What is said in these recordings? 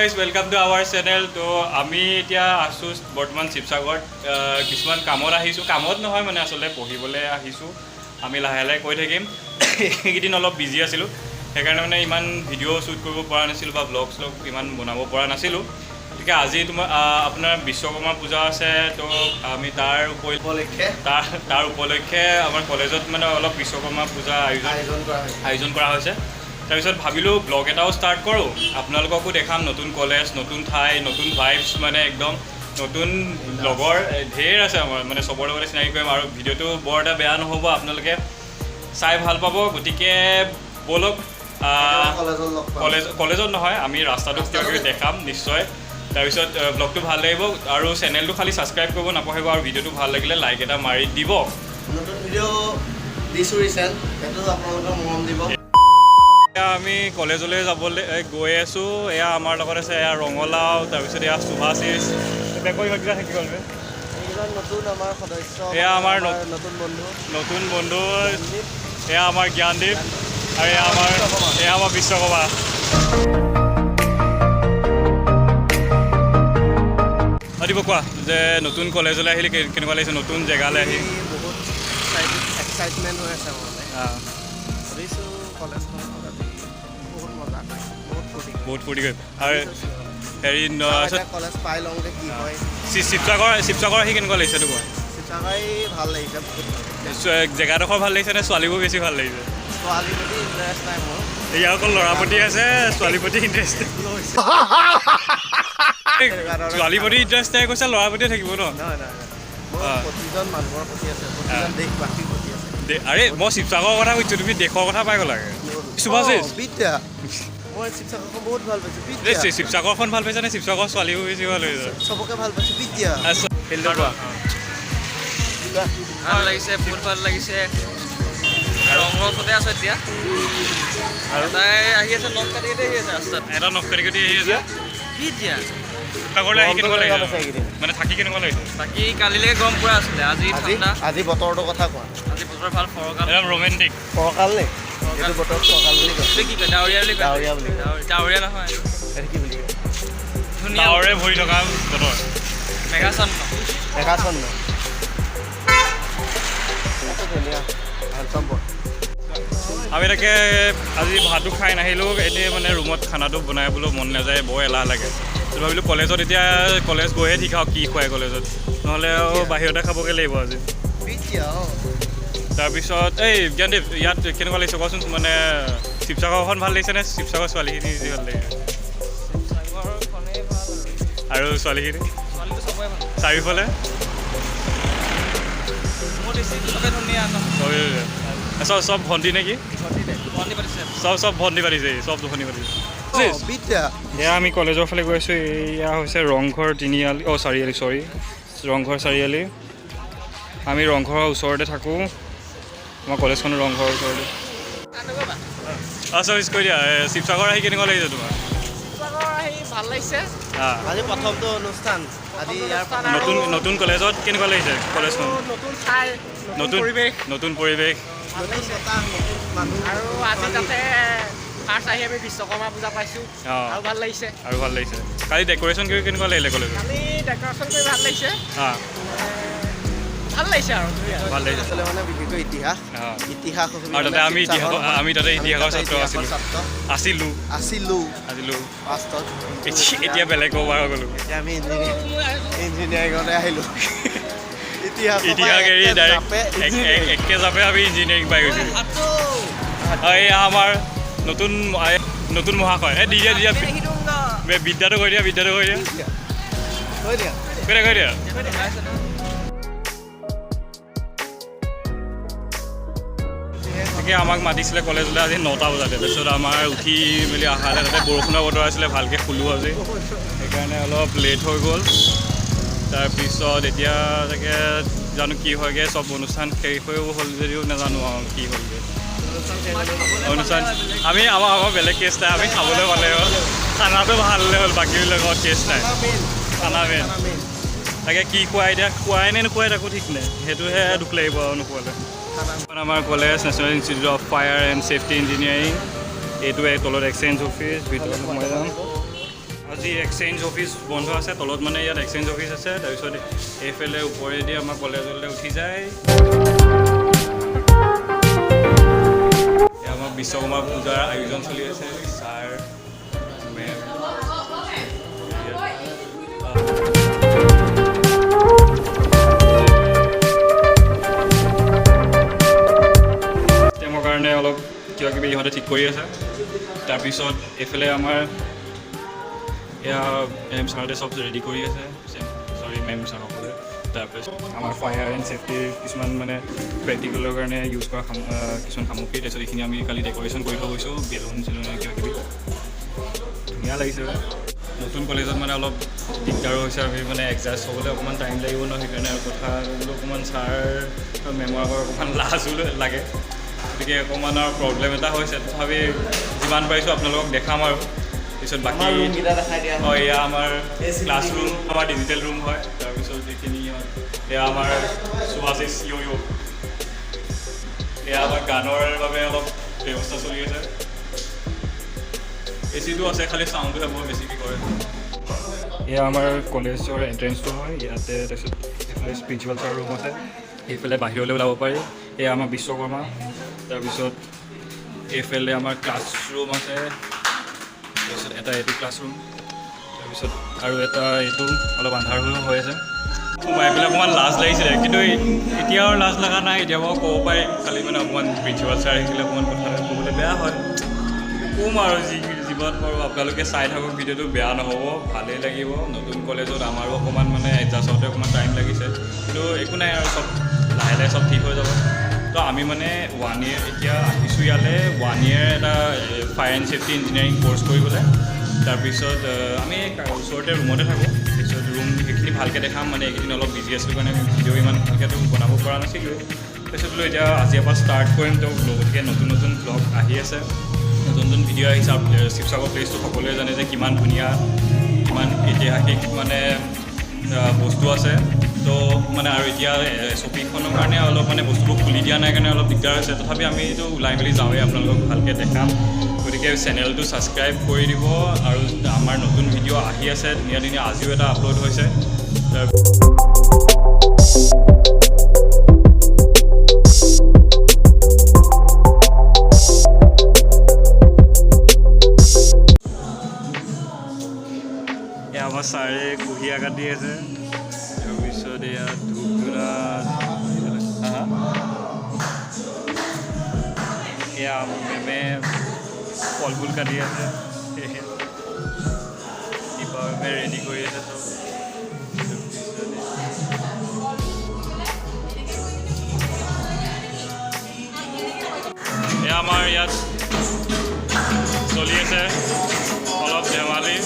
guys, welcome to our channel. তো আমি এতিয়া আছো বৰ্তমান শিৱসাগৰত কিছুমান কামত আহিছো কামত নহয় মানে আসলে পঢ়িবলৈ আহিছো আমি লাহে লাহে কৈ থাকিম এইকেইদিন অলপ বিজি আছিলো সেইকাৰণে মানে ইমান ভিডিঅ' শ্বুট কৰিব পৰা নাছিলো বা ব্লগ শ্লগ ইমান বনাব পৰা নাছিলো গতিকে আজি তোমাৰ আপোনাৰ বিশ্বকৰ্মা পূজা আছে তো আমি তাৰ উপলক্ষে আমাৰ কলেজত মানে অলপ বিশ্বকৰ্মা পূজা আয়োজন কৰা হৈছে তাৰপিছত ভাবিলোঁ ব্লগ এটাও ষ্টাৰ্ট কৰোঁ আপোনালোককো দেখাম নতুন কলেজ নতুন ঠাই নতুন ভাইবছ মানে একদম নতুন লগৰ ঢেৰ আছে আমাৰ মানে চবৰ লগতে চিনাকি কৰিম আৰু ভিডিঅ'টো বৰ এটা বেয়া নহ'ব আপোনালোকে চাই ভাল পাব গতিকে ব'লক কলেজত নহয় আমি ৰাস্তাটো কিবাকিবি দেখাম নিশ্চয় তাৰপিছত ব্লগটো ভাল লাগিব আৰু চেনেলটো খালি ছাবস্ক্ৰাইব কৰিব নাপাহৰিব আৰু ভিডিঅ'টো ভাল লাগিলে লাইক এটা মাৰি দিব নতুন ভিডিঅ' দিছোঁ ৰিচেণ্ট সেইটো আপোনালোকৰ মৰম দিব আমি কলেজলৈ যাবলৈ গৈ আছোঁ এয়া আমাৰ লগত আছে এয়া ৰঙালাও তাৰপিছত এয়া সুভাশিষ বেকৈ কিবা থাকি গ'ল নতুন আমাৰ সদস্য এয়া আমাৰ নতুন বন্ধু এয়া আমাৰ জ্ঞানদীপ আৰু এয়া আমাৰ বিশ্বকৰ্মা দিব কোৱা যে নতুন কলেজলৈ আহিলে কেনেকুৱা লাগিছে নতুন জেগালৈ আহি বহুত এক্সাইটমেণ্ট হৈ আছে ভাবিছোঁ কলেজখন বহুত ফূৰ্তি কৰি আৰু হেৰি কলেজ পাই লওঁতে কি হয় শিৱসাগৰ আহি কেনেকুৱা লাগিছে এইটো কোৱা শিৱসাগৰ ভাল লাগিছে জেগাডোখৰ ভাল লাগিছে নে ছোৱালীবোৰ বেছি ভাল লাগিছে ছোৱালীৰ প্ৰতি ইণ্টাৰেষ্ট নাই মোৰ ইয়াৰ অকল ল'ৰা প্ৰতি আছে ছোৱালীৰ প্ৰতি ইণ্টাৰেষ্ট ছোৱালীৰ প্ৰতি ইণ্টাৰেষ্ট নাই কৈছে ল'ৰাৰ প্ৰতি থাকিব ন প্ৰতিজন মানুহৰ প্ৰতি আছে প্ৰতিজন দেশবাসীৰ প্ৰতি আছে আৰে মই শিৱসাগৰৰ কথা কৈছোঁ তুমি দেশৰ কথা পাই গ'লাগে সুভাশিষ বিদ্যা মই শিৱসাগৰখন বহুত ভাল পাইছোঁ শিৱসাগৰখন ভাল পাইছা নে শিৱসাগৰ ছোৱালীবোৰ বেছি ভাল লাগিছে চবকে ভাল পাইছোঁ বিদ্যা ভাল লাগিছে বহুত ভাল লাগিছে ৰঙৰ ওচৰতে আছোঁ এতিয়া আৰু তাই আহি আছে নখ কাটি আহি আছে ৰাস্তাত এটা নখ কাটি আহি আছে কি দিয়া শিৱসাগৰলৈ আহি কেনেকুৱা লাগিছে মানে থাকি কেনেকুৱা লাগিছে বাকী কালিলৈকে গৰম পুৰা আছিলে আজি ঠাণ্ডা আজি বতৰটোৰ কথা কোৱা আজি বতৰ ভাল ফৰকাল একদম ৰোমেণ্টিক ফৰকাল নে এইটো বতৰ ফৰকাল বুলি কয় কি কয় ডাৱৰীয়া বুলি কয় ডাৱৰীয়া নহয় এইটো কি বুলি কয় ধুনীয়া ডাৱৰে ভৰি থকা বতৰ মেঘাচ্ছন্ন ধুনীয়া আমি তাকে আজি ভাতো খাই নাহিলোঁ এনেই মানে ৰুমত খানাটো বনাবলৈ মন নাযায় বৰ এলাহ লাগে ভাবিলোঁ কলেজত এতিয়া কলেজ গৈহে ঠিক খাওঁ কি খুৱাই কলেজত নহ'লে আৰু বাহিৰতে খাবগৈ লাগিব আজি তাৰপিছত এই জ্ঞানদীপ ইয়াত কেনেকুৱা লাগিছে কোৱাচোন মানে শিৱসাগৰখন ভাল লাগিছে নে শিৱসাগৰ ছোৱালীখিনি যি ভাল লাগিছে আৰু ছোৱালীখিনি চাৰিওফালে চব ভণ্টি নেকি চব ভণ্টি পাতিছে চব ভণ্টি পাতিছে এয়া আমি কলেজৰ ফালে গৈ আছোঁ এয়া হৈছে ৰংঘৰ তিনিআলি চাৰিআলি ৰংঘৰ চাৰিআলি আমি ৰংঘৰৰ ওচৰতে থাকোঁ আমাৰ কলেজখনৰ ৰংঘৰৰ ওচৰতে আচ্ছা মিছ কৰি দিয়া শিৱসাগৰ আহি কেনেকুৱা লাগিছে তোমাৰ ভাল লাগিছে আজি প্ৰথমটো অনুষ্ঠান আজি নতুন কলেজত কেনেকুৱা লাগিছে কলেজখন নতুন ঠাই নতুন পৰিৱেশ আৰু আজি তাতে ফাৰ্ষ্ট আহি আমি বিশ্বকৰ্মা পূজা পাইছোঁ আৰু ভাল লাগিছে কালি ডেক'ৰেশ্যন কৰি কেনেকুৱা লাগিলে কলেজত কালি ডেক'ৰেশ্যন কৰি ভাল লাগিছে আৰু ভাল লাগিছে মানে বিশেষকৈ ইতিহাস আৰু তাতে আমি তাতে ইতিহাসৰ ছাত্ৰ আছিলোঁ এতিয়া বেলেগ ক'ব পৰা গ'লোঁ আমি ইঞ্জিনিয়াৰিঙতে আহিলোঁ ইতিহাস এৰি ডাইৰেক্ট একে জাপে আমি ইঞ্জিনিয়াৰিং পাই গৈছিলোঁ এয়া আমাৰ নতুন মহাশয় দি দিয়া বিদ্যাটো কৰি দিয়া তাকে আমাক মাতিছিলে কলেজলৈ আজি 9টা বজাতে তাৰপিছত আমাৰ উঠি মেলি অহালে তাতে বৰষুণৰ বতৰ আছিলে ভালকৈ শুলোঁ আজি সেইকাৰণে অলপ লেট হৈ গ'ল তাৰপিছত এতিয়া তাকে জানো কি হয়গৈ চব অনুষ্ঠান শেষ হৈও হ'ল যদিও নাজানো আৰু কি হ'লগৈ অনুষ্ঠান আমি আমাৰ বেলেগ কেছ নাই আমি খাবলৈ পালে হ'ল খানাটো ভাল হ'লে হ'ল বাকীবিলাকৰ কেছ নাই খানা মেইন তাকে কি খুৱাই এতিয়া খুৱাই নে নোখুৱাই তাকো ঠিক নাই সেইটোহে দুখ লাগিব আৰু নোখোৱালে আমাৰ college national institute of fire and safety engineering এইটো তলত এক্সচেঞ্জ অফিচ ভিতৰত সোমাই যাম আজি এক্সচেঞ্জ অফিচ বন্ধ আছে, তলত মানে ইয়াত এক্সচেঞ্জ অফিচ আছে, তাৰপিছত এইফালে ওপৰেদি আমাৰ কলেজলৈ উঠি যায়। আমাৰ বিশ্বকৰ্মা পূজাৰ আয়োজন চলি আছে, ছাৰ মেম ষ্টেমৰ কাৰণে অলপ কিবা কিবি ইহঁতে ঠিক কৰি আছে। তাৰপিছত এইফালে আমাৰ এয়া মেম ছাৰহঁতে চব ৰেডি কৰি আছে, মেম ছাৰসকলে। তাৰপিছত আমাৰ ফায়াৰ এণ্ড ছেফটিৰ কিছুমান মানে প্ৰেক্টিকেলৰ কাৰণে ইউজ কৰা কিছুমান সামগ্ৰী, তাৰপিছত এইখিনি আমি কালি ডেক'ৰেশ্যন কৰি থৈ গৈছোঁ, বেলুন চেলুন কিবা কিবি ধুনীয়া লাগিছে। নতুন কলেজত মানে অলপ দিগদাৰো হৈছে, আমি মানে এডজাষ্ট হ'বলৈ অকণমান টাইম লাগিব ন, সেইকাৰণে কথা ক'বলৈ অকণমান ছাৰ মেমৰ আগৰ অকণমান লাজো লাগে, গতিকে অকণমান আৰু প্ৰব্লেম এটা হৈছে। তথাপি যিমান পাৰিছোঁ আপোনালোকক দেখাম আৰু। তাৰপিছত বাকী অঁ এয়া আমাৰ ক্লাছৰুম, আমাৰ ডিজিটেল ৰুম হয়। তাৰপিছত এইখিনি এয়া আমাৰ চুৱাচিছ ইউ এয়া আমাৰ গানৰ বাবে অলপ ব্যৱস্থা চলি আছে। এচিটো আছে, খালি চাউণ্ডটোহে বৰ বেছিকৈ কৰে। এয়া আমাৰ কলেজৰ এণ্ট্ৰেঞ্চটো হয় ইয়াতে। তাৰপিছত এইফালে স্পিৰিচুৱেলছৰ ৰুম আছে, এইফালে বাহিৰলৈ ওলাব পাৰি। এয়া আমাৰ বিশ্বকৰ্মা। তাৰপিছত এইফালে আমাৰ ক্লাছৰুম আছে, তাৰপিছত এটা এইটো ক্লাছৰুম, তাৰপিছত আৰু এটা এইটো অলপ আন্ধাৰ হৈ আছে। সোমাই পেলাই অকণমান লাজ লাগিছিলে, কিন্তু এতিয়া আৰু লাজ লগা নাই, এতিয়া বাৰু ক'ব পাৰি। খালি মানে অকণমান প্ৰিন্সিপাল ছাৰ আহিছিলে, অকণমান কথা ক'বলৈ বেয়া হয়, ক'ম আৰু যিমান পাৰোঁ। আপোনালোকে চাই থাকক ভিডিঅ'টো, বেয়া নহ'ব, ভালেই লাগিব। নতুন কলেজত আমাৰো অকণমান মানে এডজাষ্ট হওঁতে অকণমান টাইম লাগিছে, কিন্তু একো নাই আৰু, চব লাহে লাহে চব ঠিক হৈ যাব। তো আমি মানে 1 year এতিয়া আহিছোঁ ইয়ালৈ, 1 year এটা fire and safety engineering course কৰিবলৈ। তাৰপিছত আমি ওচৰতে ৰুমতে থাকোঁ। তাৰপিছত ৰুম সেইখিনি ভালকৈ দেখাম, মানে এইকেইদিন অলপ বিজি আছিলোঁ কাৰণে আমি ভিডিঅ' ইমান ভালকৈতো বনাব পৰা নাছিলোঁ। তাৰপিছত বোলো এতিয়া আজিৰ পৰা ষ্টাৰ্ট কৰিম, তো গতিকে নতুন নতুন ব্লগ আহি আছে, নতুন নতুন ভিডিঅ' আহিছে। শিৱসাগৰ প্লেচটো সকলোৱে জানে যে কিমান ধুনীয়া, কিমান ঐতিহাসিক মানে বস্তু আছে। তো মানে আৰু এতিয়া শ্বপিংখনৰ কাৰণে অলপ মানে বস্তুবোৰ খুলি দিয়া নাই কাৰণে অলপ দিগদাৰ হৈছে। তথাপি আমিতো ওলাই মেলি যাওঁৱেই, আপোনালোকক ভালকৈ দেখাম। গতিকে চেনেলটো ছাবস্ক্ৰাইব কৰি দিব। আৰু আমাৰ নতুন ভিডিঅ' আহি আছে ধুনীয়া ধুনীয়া, আজিও এটা আপলোড হৈছে। এয়া আমাৰ ছাৰে কুঁহিয়াৰ কাটি আছে, তাৰপিছত এয়া ধূপ ধূনা, এয়া মেমে ফল ফুল কাটি আছে, কিবা মেমে ৰেডি কৰি আছে চব। এয়া আমাৰ ইয়াত চলি আছে অলপ ধেমালি।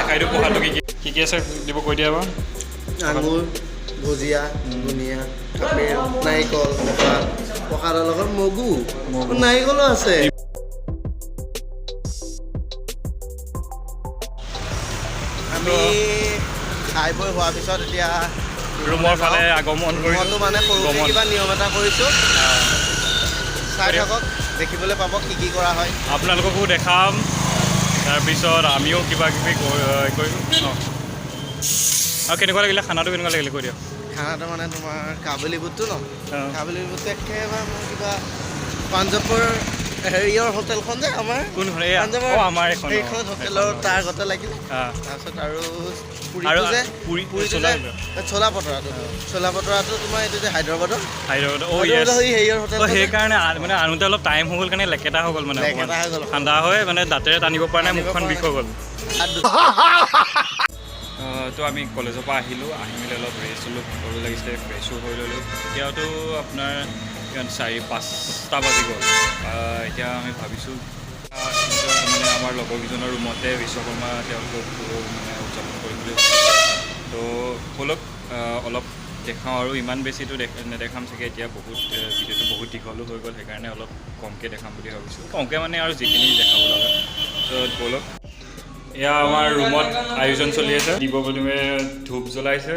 খাইটো প্ৰসাদটো কি কি আছে দিব কৈ দিয়া বাৰু। আঙুৰ, ভুজিয়া, বুনিয়া, আপেল, নাৰিকল, প্ৰসাদৰ লগত মগু, নাৰিকলো আছে। আমি খাই বৈ হোৱাৰ পিছত এতিয়া ৰুমৰ ফালে আগমন কৰিছোঁ। মানে সৰুকৈ কিবা নিয়ম এটা কৰিছোঁ, চাই থাকক, দেখিবলৈ পাব কি কি কৰা হয়। আপোনালোককো দেখাম, তাৰপিছত আমিও কিবা কিবি কৰিম। আৰু কেনেকুৱা লাগিলে খানাটো, কেনেকুৱা লাগিলে কৈ দিয়ক। খানাটো মানে তোমাৰ কাবুলী বুটটো ন, কাবুলী বুটটো একেবাৰে মোৰ কিবা পাঞ্জাৱৰ হেৰিয়ৰ হোটেলখন যে আমাৰ কোন আমাৰ এখন সেইখন হোটেলৰ তাৰ আগতে লাগিলে তাৰপিছত আৰু পুৰীটো যে পুৰীটো যে চোলা পতৰাটো তোমাৰ এইটো যে হায়দৰাবাদৰ হেৰিয়ৰ হোটেল সেইকাৰণে মানে আনোতে অলপ টাইম হৈ গ'ল কাৰণে লেকেটা হৈ গ'ল মানে ঠাণ্ডা হৈ মানে দাঁতেৰে টানিব পৰা নাই মুখখন বিষ হৈ গ'ল তো আমি কলেজৰ পৰা আহিলোঁ আহি মেলি অলপ ৰেষ্ট ল'লোঁ ভাগৰো লাগিছিলে ফ্ৰেছো হৈ ল'লোঁ এতিয়াতো আপোনাৰ কিমান 4-5টা বাজি গ'ল এতিয়া আমি ভাবিছোঁ মানে আমাৰ লগৰকেইজনৰ ৰুমতে বিশ্বকৰ্মা তেওঁলোকক মানে উদযাপন কৰিবলৈ তো ব'লক অলপ দেখাওঁ আৰু ইমান বেছিতো নেদেখাম চাগে এতিয়া বহুত ভিডিঅ'টো বহুত দীঘলো হৈ গ'ল সেইকাৰণে অলপ কমকৈ দেখাম বুলি ভাবিছোঁ কমকৈ মানে আৰু যিখিনি দেখাব লগা তো ব'লক এয়া আমাৰ ৰুমত আয়োজন চলি আছে দিব্যপ্ৰতিমে ধূপ জ্বলাইছে